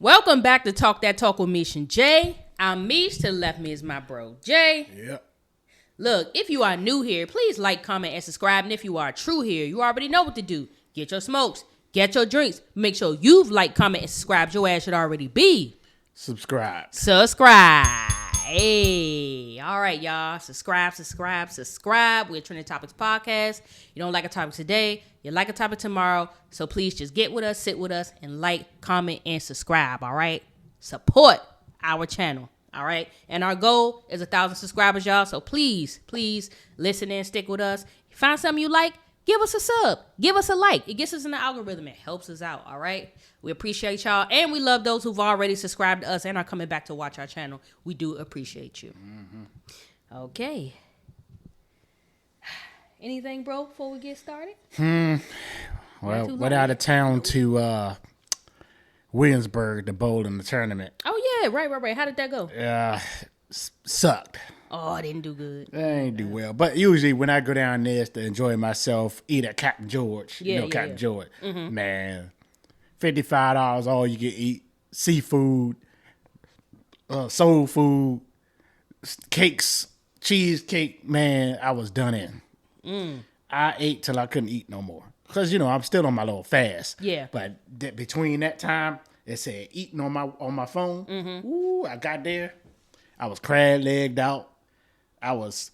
Welcome back to Talk That Talk with Meesh and Jay. I'm Meesh. To the left me is my bro, Jay. Yep. Look, if you are new here, please like, comment, and subscribe. And if you are true here, you already know what to do. Get your smokes. Get your drinks. Make sure you've liked, comment, and subscribed. Your ass should already be. Subscribe. Hey. All right, y'all. Subscribe. We're Trending Topics Podcast. You don't like a topic today. You like a topic tomorrow. So please just get with us, sit with us, and like, comment, and subscribe. All right? Support our channel. All right? And our goal is 1,000 subscribers, y'all. So please listen and stick with us. Find something you like. Give us a sub. Give us a like. It gets us in the algorithm. It helps us out, all right? We appreciate y'all. And we love those who've already subscribed to us and are coming back to watch our channel. We do appreciate you. Mm-hmm. Okay. Anything, bro, before we get started? Well, went out of town to Williamsburg to bowl in the tournament. Oh, yeah. Right. How did that go? Sucked. Oh, I didn't do good. I ain't do well. But usually when I go down there to enjoy myself, eat at Captain George. Captain George. Mm-hmm. Man, $55 all you can eat. Seafood, soul food, cakes, cheesecake. Man, I was done in. I ate till I couldn't eat no more. Because, I'm still on my little fast. Yeah. But between that time, it said eating on my phone. Mm-hmm. Ooh, I got there. I was crab-legged out. I was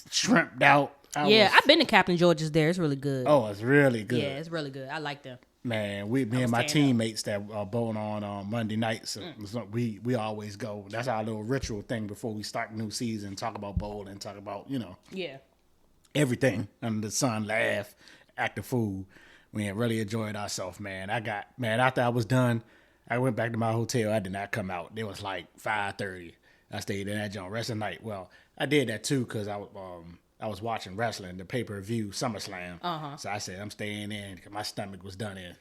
shrimped out. I've been to Captain George's there. It's really good. Oh, it's really good. Yeah, it's really good. I like them. Man, me and my teammates that are bowling on Monday nights, so we always go. That's our little ritual thing before we start the new season. Talk about bowling, talk about, everything under the sun, laugh, act a fool. We really enjoyed ourselves, man. After I was done, I went back to my hotel. I did not come out. It was like 5:30. I stayed in that joint rest of the night. Well, I did that too because I was watching wrestling, the pay-per-view SummerSlam. Uh-huh. So I said I'm staying in because my stomach was done in.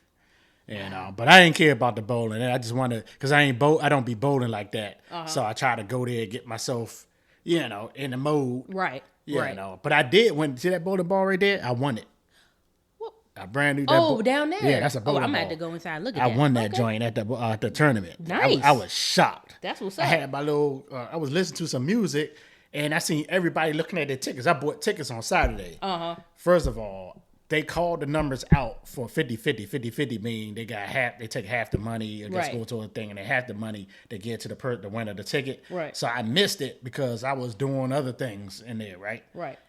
And but I didn't care about the bowling. I just wanted because I don't be bowling like that. Uh-huh. So I try to go there and get myself, in the mode. Right. But I did see that bowling ball right there. I won it. A brand new. Down there. Yeah, that's a bowling ball. I'm ball. Had to go inside and look at that. I won that joint at the tournament. Nice. I was shocked. That's what's up. I had my little. I was listening to some music, and I seen everybody looking at their tickets. I bought tickets on Saturday. First of all, they called the numbers out for 50-50. 50-50 meaning they got half. They take half the money and just go to a thing, and then half the money they get to the winner of the ticket. Right. So I missed it because I was doing other things in there. Right.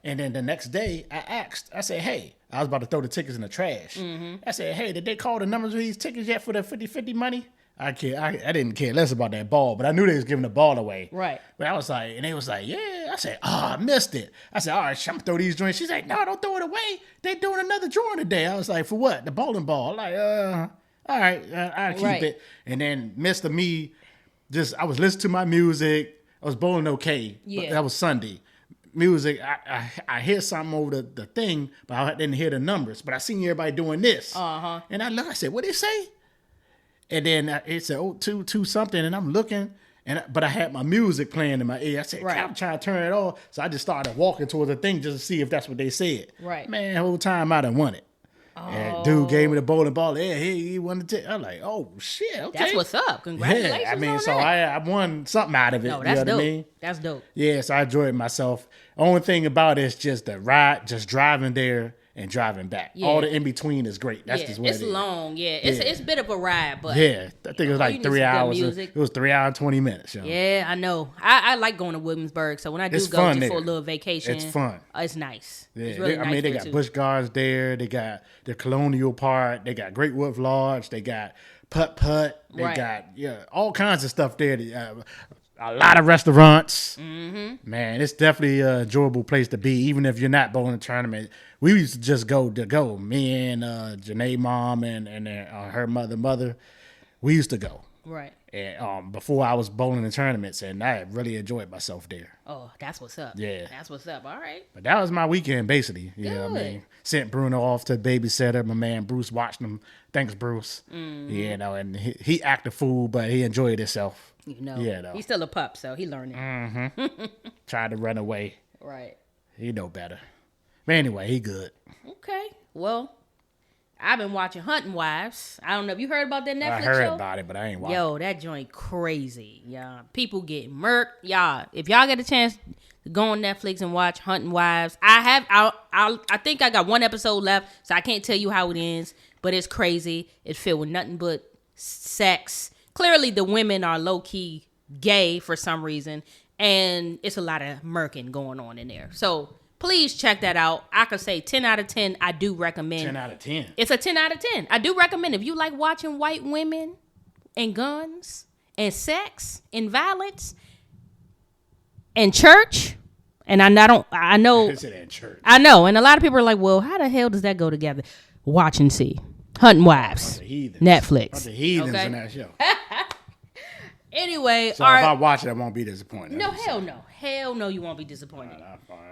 And then the next day, I asked. I said, "Hey." I was about to throw the tickets in the trash. Mm-hmm. I said, "Hey, did they call the numbers of these tickets yet for the 50-50 money?" I didn't care less about that ball, but I knew they was giving the ball away. Right. But I was like, and they was like, "Yeah." I said, "Oh, I missed it." I said, "All right, I'm gonna throw these joints." She's like, "No, don't throw it away. They doing another drawing today." I was like, "For what?" "The bowling ball." I'm like, all right, I'll keep it. And then Mr. Me, I was listening to my music. I was bowling okay. Yeah. But that was Sunday. Music, I hear something over the thing, but I didn't hear the numbers. But I seen everybody doing this. And I said, "What did it say?" And then it said, two something. And I'm looking, but I had my music playing in my ear. I said, I'm trying to turn it off. So I just started walking towards the thing just to see if that's what they said. Right. Man, the whole time I done won it. And dude gave me the bowling ball. Yeah, he won the ticket. I'm like, oh shit, okay. That's what's up. Congratulations. Yeah, so I won something out of it. No, that's dope. What I mean? That's dope. Yeah, so I enjoyed myself. Only thing about it is just the ride, just driving there and driving back. Yeah. All the in between is great. That's just what it is. It's long. Yeah, it's a bit of a ride, but I think it was like 3 hours. It was 3 hours and 20 minutes. Yeah, I know. I like going to Williamsburg, so when I do go just for a little vacation, it's fun. It's nice. Yeah, it's really nice. They got Busch Gardens there. They got the Colonial Park. They got Great Wolf Lodge. They got Putt Putt. They got all kinds of stuff there. A lot of restaurants. Mm-hmm. Man, it's definitely an enjoyable place to be, even if you're not bowling a tournament. We used to just go. Me and Janae mom and her mother. We used to go. Right. And before I was bowling in tournaments, and I really enjoyed myself there. Oh, that's what's up. Yeah. That's what's up. All right. But that was my weekend, basically. You know what I mean? Sent Bruno off to babysitter. My man Bruce watched him. Thanks, Bruce. Mm-hmm. And he acted a fool, but he enjoyed himself. He's still a pup, so he learning. Mm-hmm. Tried to run away. Right. He know better. But anyway, he good. Okay. Well, I've been watching Hunting Wives. I don't know if you heard about that Netflix show. I heard about it, but I ain't watching. Yo, that joint crazy. Yeah, people get murked. Y'all, if y'all get a chance to go on Netflix and watch Hunting Wives, I think I got one episode left, so I can't tell you how it ends. But it's crazy. It's filled with nothing but sex. Clearly, the women are low key gay for some reason, and it's a lot of murking going on in there. So. Please check that out. I could say 10 out of 10. I do recommend. 10 out of 10. It's a 10 out of 10. I do recommend. If you like watching white women and guns and sex and violence and church, and I know. Church. I know. And a lot of people are like, well, how the hell does that go together? Watch and see. Hunting Wives. Netflix. Bunch of heathens in that show. Anyway, so if I watch it, I won't be disappointed. No, hell no. Hell no, you won't be disappointed.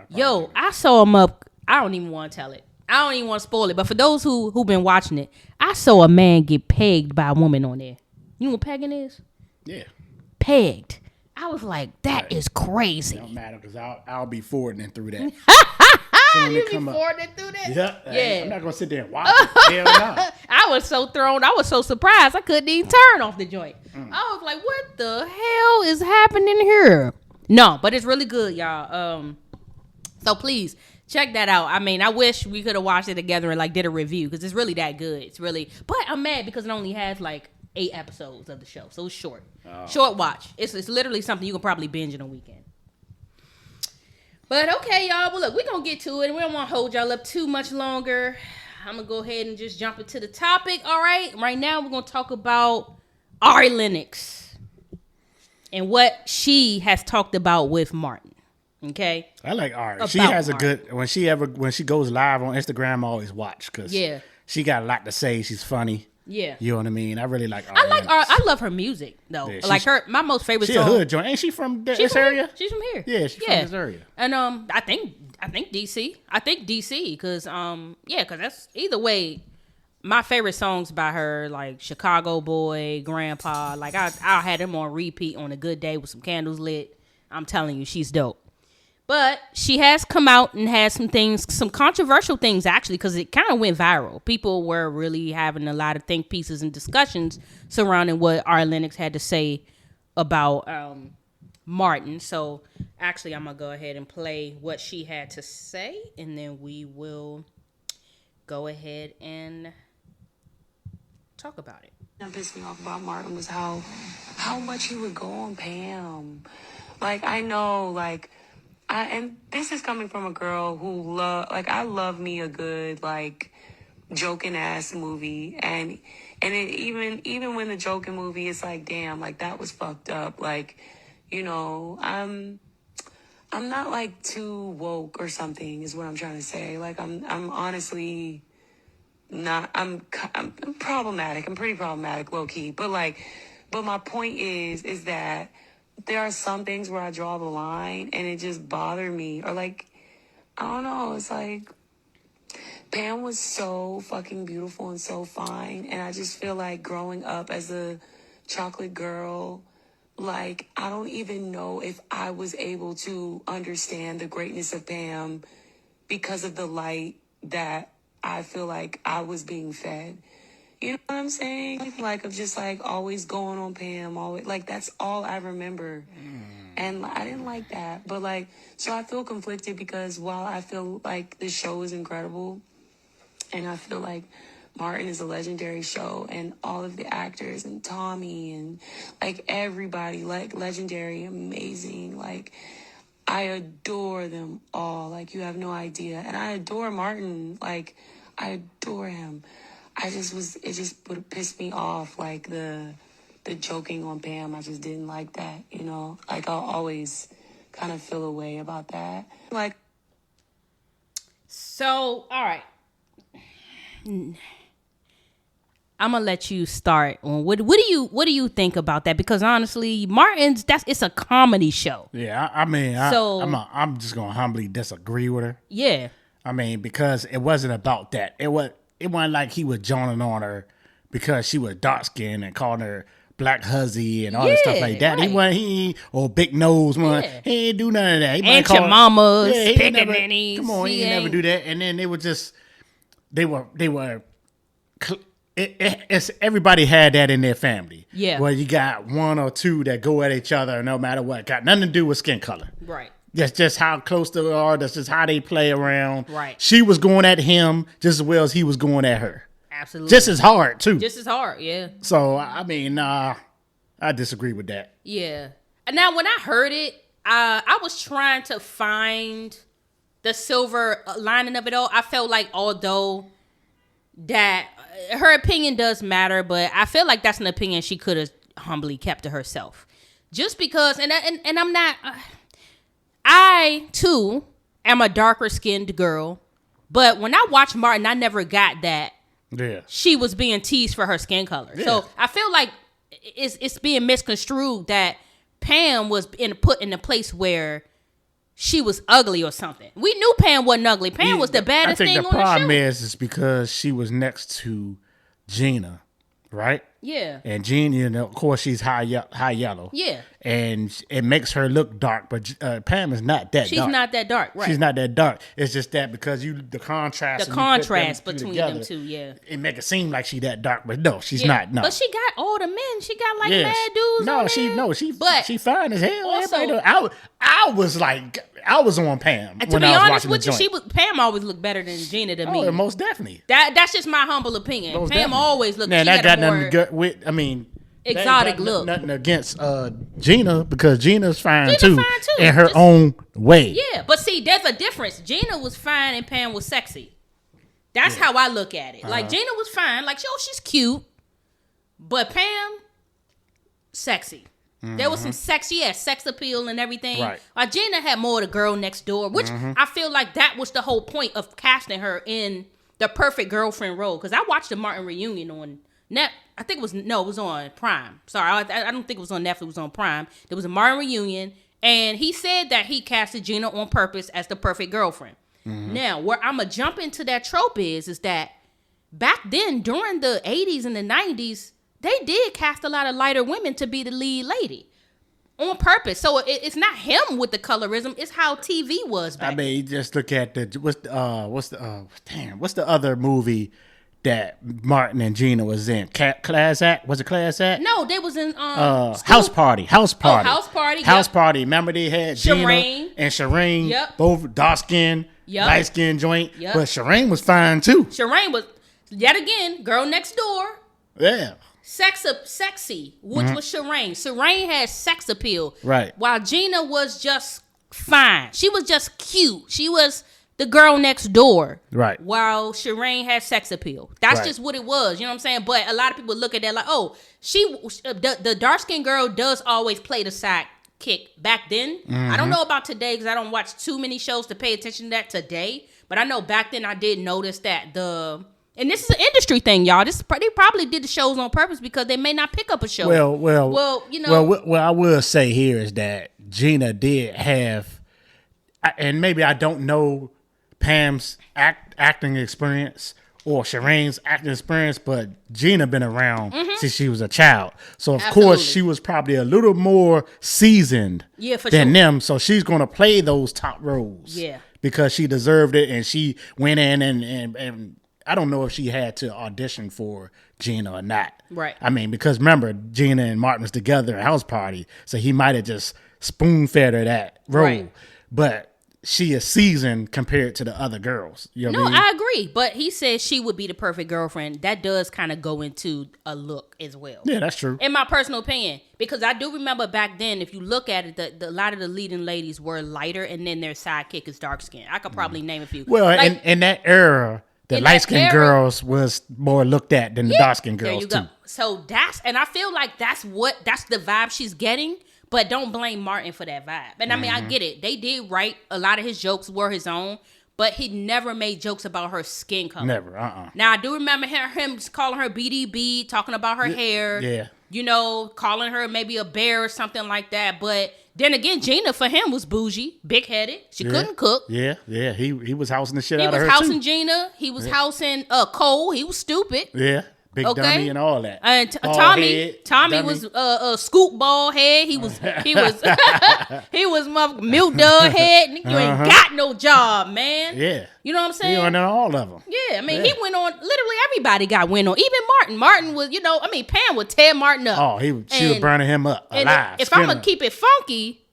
Yo, I saw him up. I don't even want to tell it. I don't even want to spoil it. But for those who've been watching it, I saw a man get pegged by a woman on there. You know what pegging is? Yeah. Pegged. I was like, that is crazy. It don't matter because I'll be forwarding through that. You be forwarding through that? Yeah. I'm not going to sit there and watch it. Hell no. I was so thrown. I was so surprised. I couldn't even turn off the joint. I was like, what the hell is happening here? No, but it's really good, y'all. So please check that out. I mean, I wish we could have watched it together and like did a review because it's really that good. It's really, but I'm mad because it only has like 8 episodes of the show, so it's short. Short watch. It's literally something you can probably binge in a weekend. But okay, y'all. Well, look, we're gonna get to it. We don't want to hold y'all up too much longer. I'm gonna go ahead and just jump into the topic. All right. Right now, we're gonna talk about Ari Lennox and what she has talked about with Martin. Okay. I like Ari. She has a good when she goes live on Instagram. I always watch because she got a lot to say. She's funny. Yeah. You know what I mean? I really like Ari. I like Ari. I love her music though. Yeah, like my most favorite song. She a hood joint. Ain't she from this area? She's from here. Yeah, she's from this area. And I think DC. I think DC because because that's either way. My favorite songs by her, like Chicago Boy, Grandpa, like I had them on repeat on a good day with some candles lit. I'm telling you, she's dope. But she has come out and had some controversial things, actually, because it kind of went viral. People were really having a lot of think pieces and discussions surrounding what Ari Lennox had to say about Martin. So, actually, I'm going to go ahead and play what she had to say, and then we will go ahead and talk about it. What pissed me off about Martin was how much he would go on Pam. Like, I know, like... and this is coming from a girl who I love me a good, like, joking ass movie. And it, even when the joking movie is like, damn, like, that was fucked up. Like, you know, I'm not, like, too woke or something is what I'm trying to say. Like, I'm honestly not, I'm problematic. I'm pretty problematic, low key. But my point is that there are some things where I draw the line and it just bothered me. Or like, I don't know, it's like Pam was so fucking beautiful and so fine. And I just feel like growing up as a chocolate girl, like, I don't even know if I was able to understand the greatness of Pam because of the light that I feel like I was being fed. You know what I'm saying? Like, of just, like, always going on Pam, always, like, that's all I remember. And I didn't like that. But, like, so I feel conflicted because while I feel like this show is incredible, and I feel like Martin is a legendary show, and all of the actors, and Tommy, and, like, everybody, like, legendary, amazing, like, I adore them all. Like, you have no idea. And I adore Martin. Like, I adore him. it just would have pissed me off, like the joking on Pam. I just didn't like that, you know? Like, I'll always kind of feel a way about that. Like, so, all right. I'm gonna let you start on what do you think about that? Because honestly, Martin's it's a comedy show. Yeah, I'm just gonna humbly disagree with her. Yeah, I mean, because it wasn't about that. It wasn't like he was joning on her because she was dark skinned and calling her black huzzy and all that stuff like that. Right. He big nose man. Yeah. He ain't do none of that. He Aunt your mama's pickaninnies. Come on, he ain't never do that. And then they were it's everybody had that in their family. Yeah. Where you got one or two that go at each other no matter what. Got nothing to do with skin color. Right. That's just how close they are. That's just how they play around. Right. She was going at him just as well as he was going at her. Absolutely. Just as hard, too. Just as hard, yeah. So, I mean, I disagree with that. Yeah. Now, when I heard it, I was trying to find the silver lining of it all. I felt like although that her opinion does matter, but I feel like that's an opinion she could have humbly kept to herself. Just because, and I'm not, I too am a darker skinned girl, but when I watched Martin, I never got that. Yeah. She was being teased for her skin color. Yeah. So I feel like it's being misconstrued that Pam was put in a place where she was ugly or something. We knew Pam wasn't ugly. Pam was the baddest thing on the show. I think the problem is because she was next to Gina, right? Yeah. And Gina, of course, she's high yellow. Yeah. And it makes her look dark, but Pam is not that dark. She's not that dark, right? She's not that dark. It's just that because the contrast between them two, yeah. It make it seem like she that dark, but no, she's not. No. But she got all the men. She got like mad dudes. She fine as hell. Also, I was on Pam. To be honest with you, Pam always looked better than Gina to me. Oh, most definitely. That's just my humble opinion. Most Pam definitely. always looked. Now that got nothing to do with. I mean, exotic look. Nothing against Gina because Gina's fine too in her own way. Yeah, but see, there's a difference. Gina was fine and Pam was sexy. That's how I look at it. Like Gina was fine, like she's cute, but Pam, sexy. Mm-hmm. There was some sex, sex appeal and everything. Right. Like Gina had more of the girl next door, which I feel like that was the whole point of casting her in the perfect girlfriend role. Because I watched the Martin reunion on Net. I think it was on Prime. Sorry, I don't think it was on Netflix. It was on Prime. There was a Martin reunion, and he said that he casted Gina on purpose as the perfect girlfriend. Mm-hmm. Now, where I'm gonna jump into that trope is that back then, during the 80s and the 90s, they did cast a lot of lighter women to be the lead lady on purpose. So it's not him with the colorism; it's how TV was back. I mean, just look at what's the other movie that Martin and Gina was in? Class Act? Was it Class Act? No, they was in House Party. House Party. House Party. Remember they had Gina and Shireen, both dark skin, light skin joint. Yep. But Shireen was fine too. Shireen was yet again girl next door. Yeah. Sexy, which was Shireen. Shireen had sex appeal. Right. While Gina was just fine. She was just cute. She was the girl next door. Right. While Shireen had sex appeal. That's just what it was. You know what I'm saying? But a lot of people look at that like, oh, the dark-skinned girl does always play the sidekick back then. I don't know about today because I don't watch too many shows to pay attention to that today. But I know back then I did notice that and this is an industry thing, y'all. They probably did the shows on purpose because they may not pick up a show. Well, you know. Well, I will say here is that Gina did have, and maybe I don't know Pam's acting experience or Shireen's acting experience, but Gina been around since she was a child. So, of course, she was probably a little more seasoned than them. So, she's going to play those top roles. Yeah. Because she deserved it, and she went in and I don't know if she had to audition for Gina or not. Right. I mean, because remember, Gina and Martin was together at House Party, so he might have just spoon-fed her that role. Right. But she is seasoned compared to the other girls. You know what I mean? I agree. But he said she would be the perfect girlfriend. That does kind of go into a look as well. Yeah, that's true. In my personal opinion. Because I do remember back then, if you look at it, a lot of the leading ladies were lighter, and then their sidekick is dark skin. I could probably name a few. Well, like, in that era, the light-skinned girls was more looked at than the dark-skinned girls, too. Go. So and I feel like that's the vibe she's getting, but don't blame Martin for that vibe. And I mean, I get it. They did write, a lot of his jokes were his own, but he never made jokes about her skin color. Never, Now, I do remember him calling her BDB, talking about her hair. Yeah. You know, calling her maybe a bear or something like that, but then again, Gina for him was bougie, big-headed. She couldn't cook. Yeah. He was housing the shit out of her, He was housing Gina. He was housing Cole. He was stupid. Yeah. Big dummy and all that. And Tommy was a scoop ball head. He was he was milk dud head. You ain't got no job, man. Yeah. You know what I'm saying? He went on all of them. Yeah, I mean, he went on. Literally, everybody went on. Even Martin. Martin was, Pam would tear Martin up. Oh, she was burning him up alive. If I'm gonna keep it funky,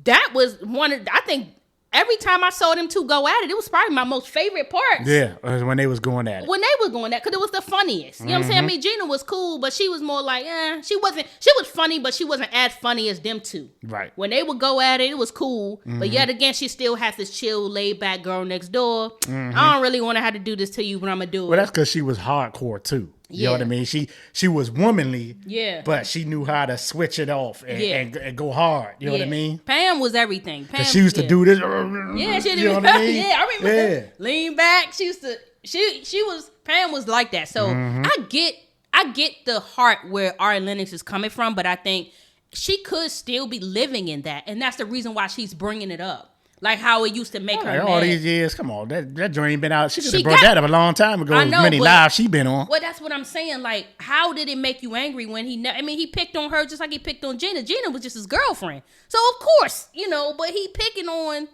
that was one of. I think every time I saw them two go at it, it was probably my most favorite part. Yeah, when they was going at it. When they was going at it, because it was the funniest. You know what I'm saying? I mean, Gina was cool, but she was more like, she was funny, but she wasn't as funny as them two. Right. When they would go at it, it was cool. But yet again, she still has this chill, laid back girl next door. I don't really want to have to do this to you, but I'm going to do it. Well, that's because she was hardcore too. You know what I mean? She was womanly, but she knew how to switch it off and go hard. You know what I mean? Pam was everything. Pam, she used to do this. Yeah, she did. You know what I mean? Yeah, I remember. Yeah. Lean back. She used to. Pam was like that. So I get the heart where Ari Lennox is coming from, but I think she could still be living in that, and that's the reason why she's bringing it up. Like how it used to make her mad. All these years, come on, that joint ain't been out. She could have brought that up a long time ago. I know, many lives she been on. Well, that's what I'm saying. Like, how did it make you angry when he picked on her just like he picked on Gina. Gina was just his girlfriend, so of course, but he picking on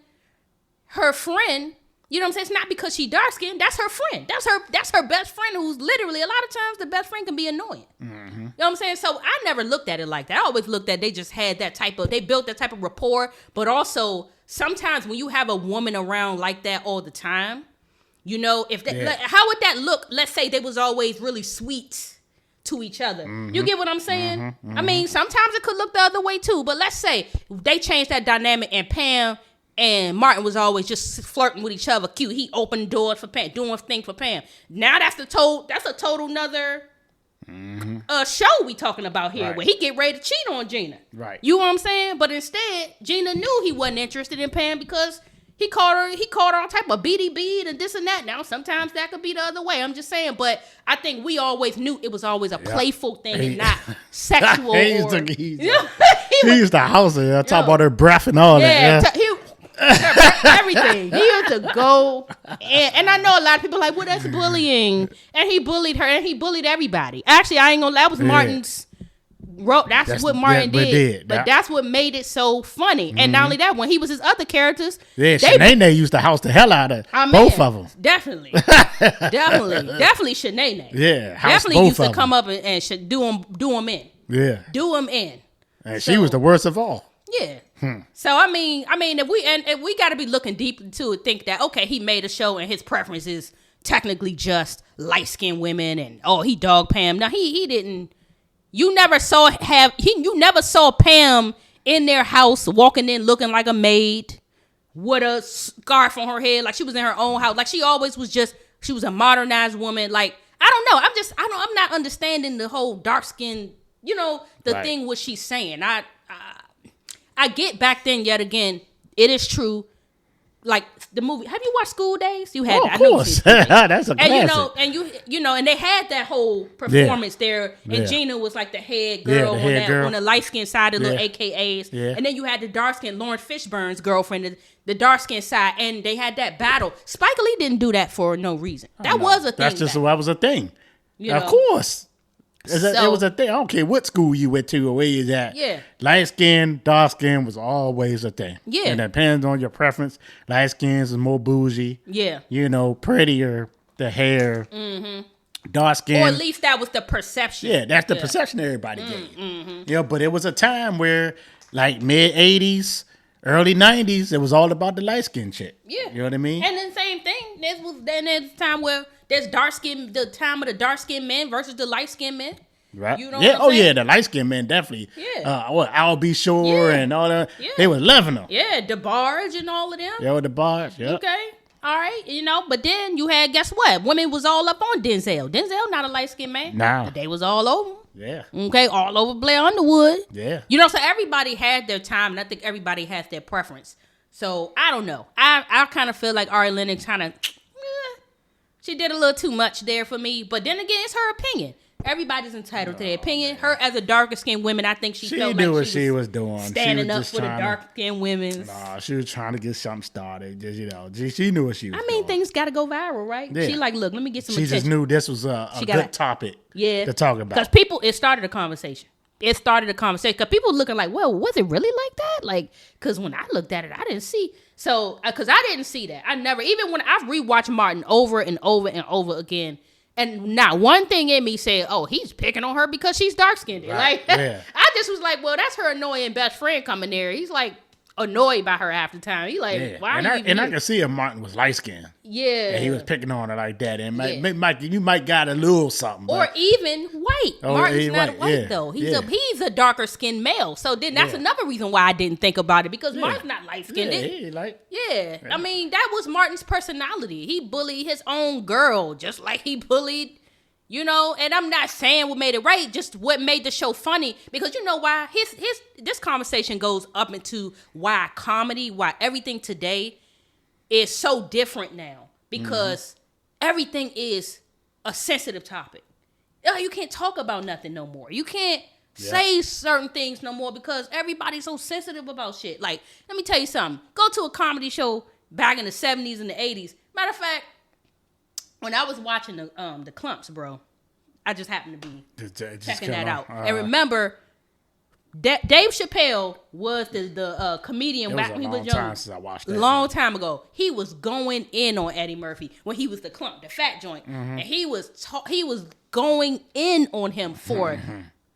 her friend. You know what I'm saying? It's not because she dark skinned. That's her friend. That's her best friend. Who's literally a lot of times the best friend can be annoying. You know what I'm saying? So I never looked at it like that. I always looked at they just had they built that type of rapport, but also. Sometimes when you have a woman around like that all the time, if that, how would that look? Let's say they was always really sweet to each other. You get what I'm saying? I mean, sometimes it could look the other way too. But let's say they changed that dynamic and Pam and Martin was always just flirting with each other. Cute. He opened doors for Pam, doing things for Pam. Now that's a total another show we talking about here, where he get ready to cheat on Gina. Right. You know what I'm saying? But instead, Gina knew he wasn't interested in Pam because he called her all type of BDB and this and that. Now, sometimes that could be the other way. I'm just saying. But I think we always knew it was always a playful thing and not sexual. He used to house her, talk about her breath and all that. Everything. He used to go and I know a lot of people are like, well, that's bullying. And he bullied her and he bullied everybody. Actually, I ain't gonna lie, that was Martin's wrote. That's what Martin did. But that's what made it so funny. And not only that, when he was his other characters, Shanae used to house the hell out of both of them. Definitely Shanae. Yeah, definitely used to come up and do him in. Yeah, do him in. And she was the worst of all. Yeah. So I mean, if we got to be looking deep into it, think that he made a show and his preference is technically just light skinned women and he dog Pam. Now he didn't. You never saw Pam in their house walking in looking like a maid with a scarf on her head, like she was in her own house. Like she always was she was a modernized woman. Like I don't know. I'm not understanding the whole dark skin. Thing what she's saying. I get back then, yet again, it is true. Like the movie, have you watched School Days? You had that. Of course. That's a classic. And they had that whole performance there. And Gina was like the head girl on the light skinned side, the little AKAs. Yeah. And then you had the dark skinned Lawrence Fishburne's girlfriend, the dark skinned side, and they had that battle. Spike Lee didn't do that for no reason. That was a thing. That was a thing. Of course. It was a thing. I don't care what school you went to or where you at. Yeah. Light skin, dark skin was always a thing. Yeah. And it depends on your preference. Light skins is more bougie. Yeah. Prettier, the hair. Dark skin. Or at least that was the perception. Yeah, that's the perception everybody gave. But it was a time where, like mid-'80s, early 90s, it was all about the light skin chick. Yeah. You know what I mean? And then same thing. There's a time where there's the time of the dark skinned men versus the light skinned men. Right. You know what I'm saying? The light skinned men definitely. Yeah. I'll be sure and all that. Yeah. They was loving them. Yeah, DeBarge and all of them. Yeah, with DeBarge. Yeah. Okay. All right. But then you had, guess what? Women was all up on Denzel. Denzel not a light skinned man. Nah. But they was all over him. Yeah. Okay, all over Blair Underwood. Yeah. So everybody had their time, and I think everybody has their preference. So I don't know. I kind of feel like Ari Lennox kind of, she did a little too much there for me. But then again, it's her opinion. Everybody's entitled to their opinion. Her as a darker skinned woman, I think she felt knew like what she was doing. Standing she was up for the dark skinned women. Nah, she was trying to get something started. Just, she knew what she was doing. Things got to go viral, right? Yeah. She like, look, let me get some attention. She just knew this was a good topic to talk about. Because it started a conversation. Because people looking like, well, was it really like that? Like, because when I looked at it, I didn't see. So, because I didn't see that. I never, even when I've rewatched Martin over and over and over again, and not one thing in me said, oh, he's picking on her because she's dark-skinned. Right. Like, I just was like, well, that's her annoying best friend coming there. He's like annoyed by her half the time. He like, why are you even I can see if Martin was light-skinned. Yeah. And he was picking on her like that. And you might got a little something. Or even white. Martin's not white, though. He's a darker skinned male. So then that's another reason why I didn't think about it. Because Martin's not light skinned. I mean, that was Martin's personality. He bullied his own girl just like he bullied, and I'm not saying what made it right, just what made the show funny. Because you know why? This conversation goes up into why everything today is so different now, because everything is a sensitive topic. You can't talk about nothing no more. You can't say certain things no more because everybody's so sensitive about shit. Like, let me tell you something. Go to a comedy show back in the 70s and the 80s. Matter of fact, when I was watching the Clumps, bro, I just happened to be checking that out. And remember, Dave Chappelle was the comedian back when he was young. Time since I watched that. Long time ago. He was going in on Eddie Murphy when he was the Clump, the fat joint. And he was going in on him for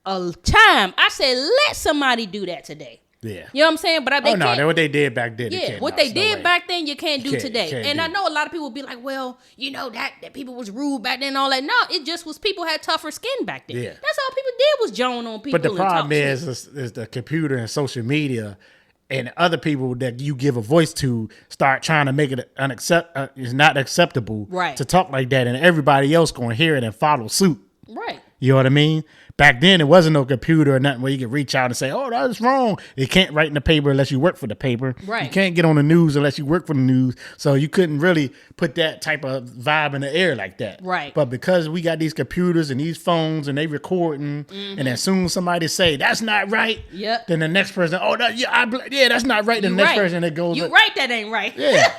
a time. I said, let somebody do that today. Yeah. You know what I'm saying? But what they did back then. Yeah, what they did back then, you can't do today. And I know a lot of people will be like, well, that people was rude back then and all that. No, it just was people had tougher skin back then. Yeah. That's all people did was joan on people. But the problem is the computer and social media and other people that you give a voice to start trying to make it it's not acceptable to talk like that, and everybody else going to hear it and follow suit. Right. You know what I mean? Back then, it wasn't no computer or nothing where you could reach out and say, oh, that's wrong. You can't write in the paper unless you work for the paper. Right. You can't get on the news unless you work for the news. So you couldn't really put that type of vibe in the air like that. Right. But because we got these computers and these phones and they recording, and as soon as somebody say, that's not right, then the next person, that's not right. Then the next person that goes, that ain't right. Yeah.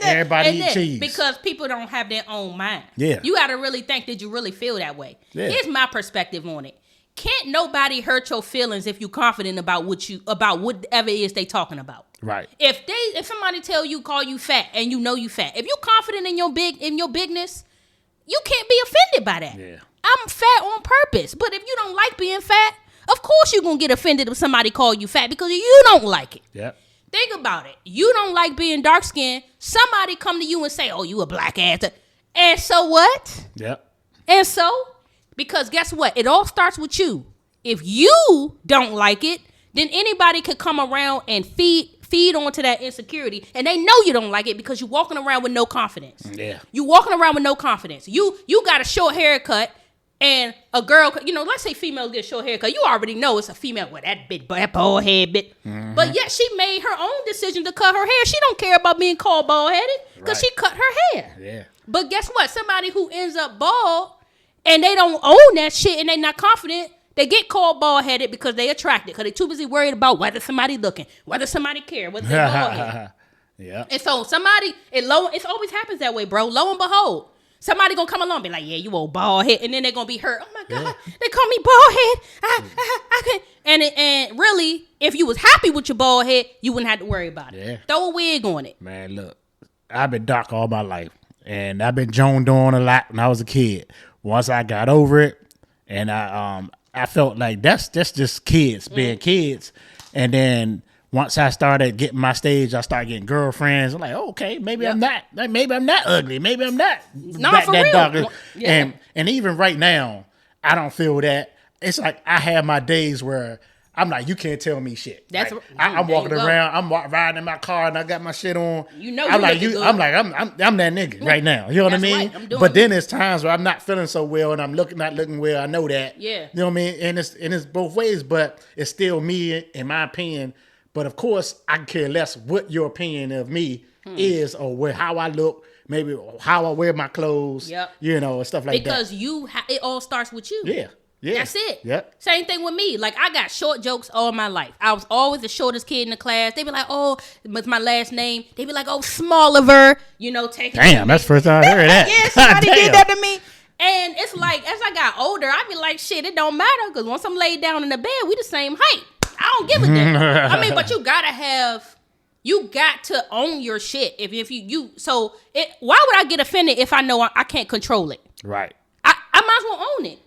Everybody eat cheese. Because people don't have their own mind. Yeah. You got to really think, did you really feel that way? Yeah. Here's my perspective on it. Can't nobody hurt your feelings if you're confident about whatever it is they talking about. Right. If somebody call you fat and you know you fat, if you're confident in your bigness, you can't be offended by that. Yeah. I'm fat on purpose. But if you don't like being fat, of course you're gonna get offended if somebody call you fat because you don't like it. Yep. Think about it. You don't like being dark skinned. Somebody come to you and say, oh, you a black ass. And so what? Yep. And so? Because guess what? It all starts with you. If you don't like it, then anybody could come around and feed onto that insecurity. And they know you don't like it because you're walking around with no confidence. Yeah. You walking around with no confidence. You got a short haircut and a girl, let's say females get a short haircut. You already know it's a female with that bald head bit. Mm-hmm. But yet she made her own decision to cut her hair. She don't care about being called bald headed because she cut her hair. Yeah. But guess what? Somebody who ends up bald and they don't own that shit and they not confident, they get called bald-headed because they attracted, because they too busy worried about whether somebody looking, whether somebody care, whether they bald-headed. Yeah. And so it always happens that way, bro. Lo and behold, somebody gonna come along and be like, yeah, you old bald-head, and then they're gonna be hurt. Oh my God, they call me bald-head. I can't. And really, if you was happy with your bald head, you wouldn't have to worry about it. Yeah. Throw a wig on it. Man, look, I've been dark all my life, and I've been joned on a lot when I was a kid. Once I got over it, and I felt like that's just kids being kids. And then once I started getting my stage, I started getting girlfriends. I'm like, okay, maybe I'm not ugly. Maybe I'm not that dark. Yeah. And even right now, I don't feel that. It's like I have my days where I'm like, you can't tell me shit. That's like, I'm walking around, I'm riding in my car, and I got my shit on. I'm like I'm that nigga right now. You know what I mean? Right. But then there's times where I'm not feeling so well, and I'm not looking well. I know that. Yeah. You know what I mean? And it's both ways, but it's still me, in my opinion. But of course, I care less what your opinion of me is or how I look, maybe how I wear my clothes, you know, and stuff like because that. Because it all starts with you. Yeah. Yeah. That's it. Yep. Same thing with me. Like, I got short jokes all my life. I was always the shortest kid in the class. They be like, oh, with my last name. They be like, oh, Smalliver. You know, taking. Damn, that's the first time I heard that. Yeah, somebody did that to me. And it's like, as I got older, I be like, shit, it don't matter. Because once I'm laid down in the bed, we the same height. I don't give a damn. I mean, but you got to own your shit. If why would I get offended if I know I can't control it? Right. I might as well own it.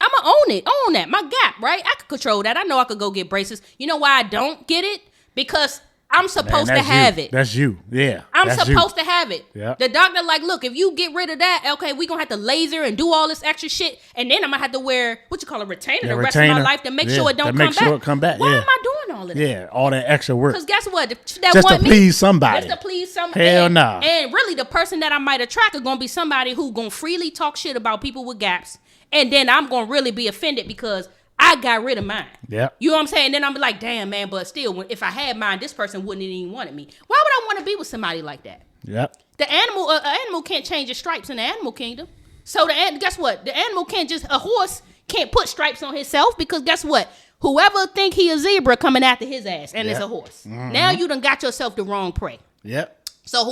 I'm going to own that. My gap, right? I could control that. I know I could go get braces. You know why I don't get it? Because I'm supposed to have it. That's you. Yeah. I'm supposed to have it. Yeah. The doctor like, look, if you get rid of that, okay, we're going to have to laser and do all this extra shit. And then I'm going to have to wear, a retainer the rest of my life to make sure it don't come back. Why am I doing all of that? Yeah, all that extra work. Because guess what? Just to please somebody. Just to please somebody. Hell nah. And really, the person that I might attract is going to be somebody who going to freely talk shit about people with gaps. And then I'm going to really be offended because I got rid of mine. Yeah. You know what I'm saying? And then I'm like, damn, man, but still, if I had mine, this person wouldn't even wanted me. Why would I want to be with somebody like that? Yep. The animal can't change its stripes in the animal kingdom. So guess what? The animal a horse can't put stripes on himself because guess what? Whoever think he a zebra coming after his ass and it's a horse. Mm-hmm. Now you done got yourself the wrong prey. Yep. So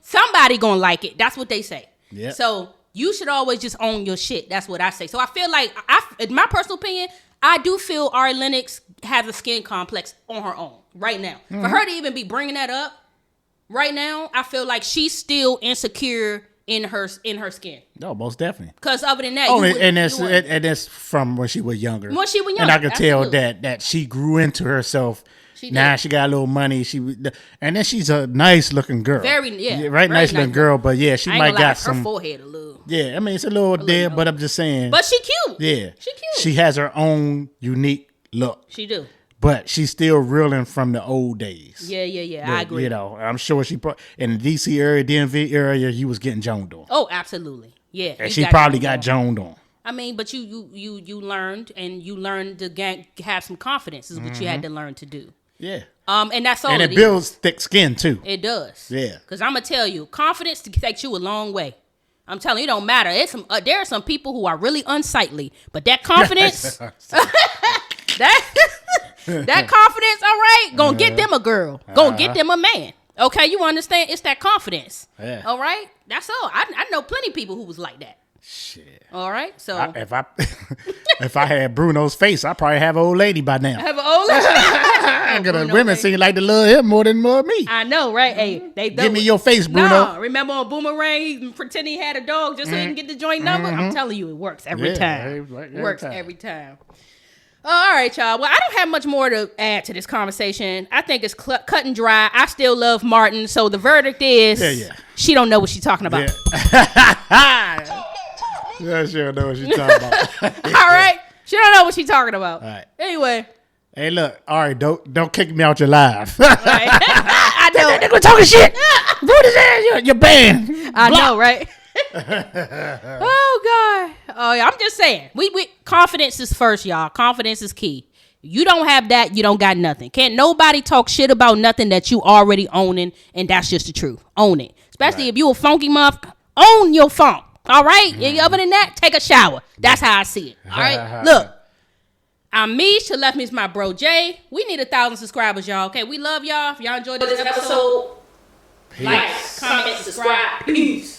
somebody gonna like it. That's what they say. Yep. So you should always just own your shit. That's what I say. So I feel like, in my personal opinion, I do feel Ari Lennox has a skin complex on her own right now. Mm-hmm. For her to even be bringing that up right now, I feel like she's still insecure in her skin. No, most definitely. Because other than that, and that's from when she was younger. And I could tell that she grew into herself. Now she got a little money. And then she's a nice looking girl. Very nice looking girl. But yeah, she might got some. Her forehead a little. Yeah, I mean it's a little dead, but I'm just saying. But she cute. Yeah, she cute. She has her own unique look. She do. But she's still reeling from the old days. Yeah. I agree. You know, I'm sure in the DC area, DMV area, you was getting joned on. Oh, absolutely. Yeah. And she probably got joned on. I mean, but you learned to have some confidence is what you had to learn to do. Yeah. And that's all. And it builds thick skin too. It does. Yeah. Because I'm gonna tell you, confidence takes you a long way. I'm telling you, it don't matter. There are some people who are really unsightly, but that confidence, that confidence, all right, gonna get them a girl, gonna get them a man. Okay, you understand? It's that confidence. Yeah. All right, that's all. I know plenty of people who was like that. Shit. All right, so if I had Bruno's face, I'd probably have an old lady by now. Have an old lady. Because women seem like to love him more than me. I know, right? Hey, give me your face, Bruno. No, remember on Boomerang, he pretended he had a dog just so he can get the joint number? I'm telling you, it works every time. It works every time. All right, y'all. Well, I don't have much more to add to this conversation. I think it's cut and dry. I still love Martin. So the verdict is she don't know what she's talking about. Yeah, she don't know what she's talking about. All right. She don't know what she's talking about. All right. Anyway. Hey, look. All right. Don't kick me out your live. Right. I know. That nigga talking shit. What is that? You're banned. I know, right? Oh, God. Oh, yeah. I'm just saying. We confidence is first, y'all. Confidence is key. You don't have that, you don't got nothing. Can't nobody talk shit about nothing that you already owning, and that's just the truth. Own it. Especially if you a funky motherfucker. Own your funk. All right? Other than that, take a shower. That's how I see it. All right? Look, I'm Meesh. To left me is my bro, Jay. We need 1,000 subscribers, y'all. Okay? We love y'all. If y'all enjoyed this episode, like, comment, subscribe. Peace.